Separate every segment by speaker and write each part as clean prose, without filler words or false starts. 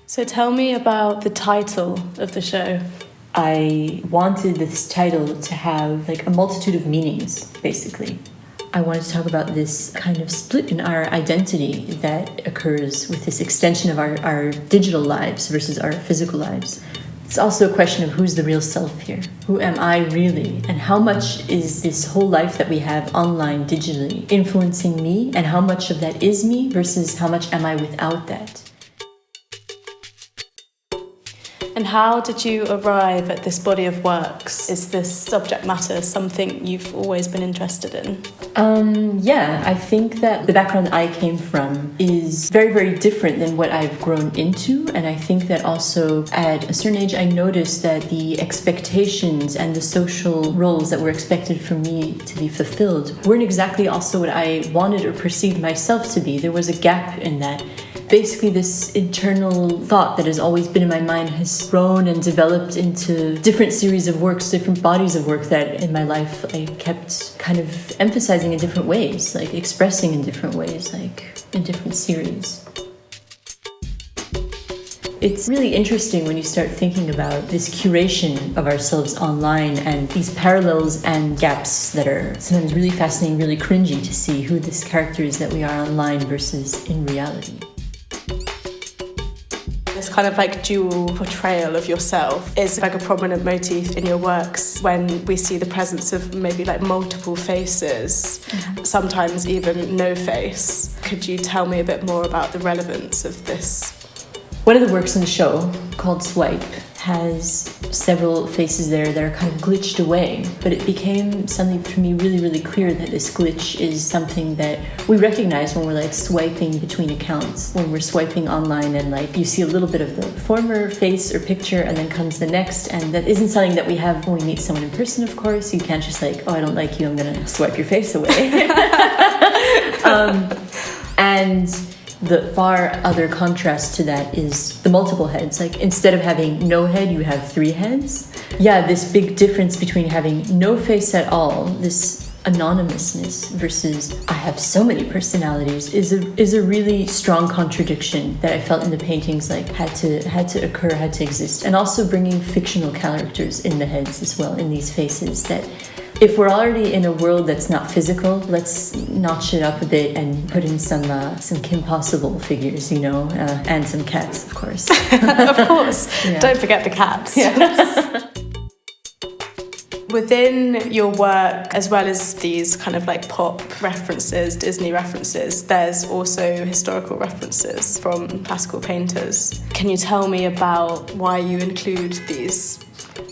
Speaker 1: So tell me about the title of the show.
Speaker 2: I wanted this title to have like a multitude of meanings, basically. I wanted to talk about this kind of split in our identity that occurs with this extension of our digital lives versus our physical lives. It's also a question of who's the real self here. Who am I really? And how much is this whole life that we have online, digitally, influencing me? And how much of that is me versus how much am I without that?
Speaker 1: And how did you arrive at this body of works? Is this subject matter something you've always been interested in?
Speaker 2: Yeah, I think that the background I came from is very, very different than what I've grown into. And I think that also at a certain age, I noticed that the expectations and the social roles that were expected from me to be fulfilled weren't exactly also what I wanted or perceived myself to be. There was a gap in that. Basically, this internal thought that has always been in my mind has grown and developed into different series of works, different bodies of work that in my life I kept kind of emphasizing in different ways, like expressing in different ways, like in different series. It's really interesting when you start thinking about this curation of ourselves online and these parallels and gaps that are sometimes really fascinating, really cringy to see who this character is that we are online versus in reality.
Speaker 1: This kind of like dual portrayal of yourself is like a prominent motif in your works when we see the presence of maybe like multiple faces, sometimes even no face. Could you tell me a bit more about the relevance of this?
Speaker 2: One of the works in the show, called Swipe, has several faces there that are kind of glitched away, but it became something for me really, really clear that this glitch is something that we recognize when we're like swiping between accounts, when we're swiping online and like you see a little bit of the former face or picture and then comes the next, and that isn't something that we have when we meet someone in person, of course. You can't just like, oh, I don't like you, I'm gonna swipe your face away. And the far other contrast to that is the multiple heads. Like instead of having no head, you have 3 heads. Yeah, this big difference between having no face at all, this anonymousness versus I have so many personalities is a really strong contradiction that I felt in the paintings like had to occur, had to exist. And also bringing fictional characters in the heads as well, in these faces, that if we're already in a world that's not physical, let's notch it up a bit and put in some Kim Possible figures, you know, and some cats, of course.
Speaker 1: Of course. Yeah. Don't forget the cats.
Speaker 2: Yes.
Speaker 1: Within your work, as well as these kind of like pop references, Disney references, there's also historical references from classical painters. Can you tell me about why you include these?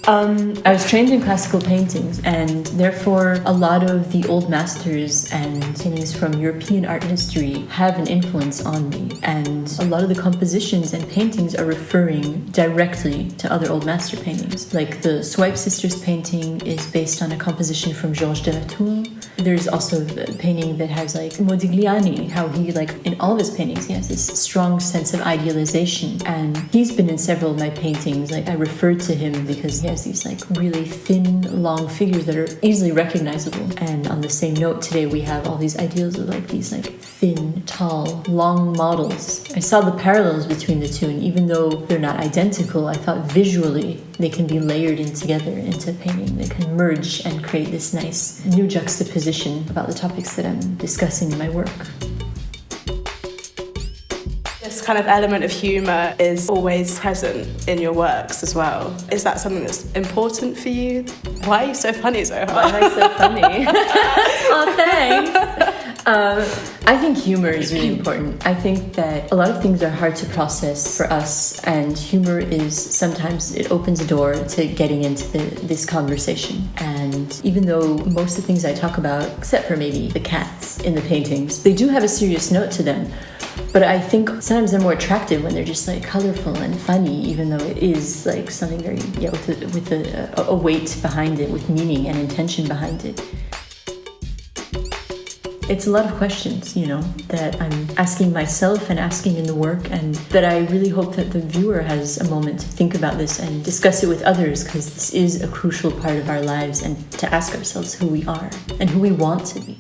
Speaker 2: I was trained in classical paintings, and therefore a lot of the old masters and paintings from European art history have an influence on me. And a lot of the compositions and paintings are referring directly to other old master paintings. Like the Swipe Sisters painting is based on a composition from Georges de la Tour. There's also a painting that has like Modigliani, how he like in all of his paintings he has this strong sense of idealization, and he's been in several of my paintings. Like I referred to him because he has these like really thin, long figures that are easily recognizable. And on the same note, today we have all these ideals of like these like thin, tall, long models. I saw the parallels between the two, and even though they're not identical, I thought visually they can be layered in together into painting. They can merge and create this nice new juxtaposition about the topics that I'm discussing in my work.
Speaker 1: This kind of element of humour is always present in your works as well. Is that something that's important for you? Why are you so funny, Zohar?
Speaker 2: Why am I so funny? Oh, thanks. I think humor is really important. I think that a lot of things are hard to process for us, and humor is sometimes it opens a door to getting into this conversation. And even though most of the things I talk about, except for maybe the cats in the paintings, they do have a serious note to them. But I think sometimes they're more attractive when they're just like colorful and funny, even though it is like something very, with a weight behind it, with meaning and intention behind it. It's a lot of questions, that I'm asking myself and asking in the work, and that I really hope that the viewer has a moment to think about this and discuss it with others, because this is a crucial part of our lives, and to ask ourselves who we are and who we want to be.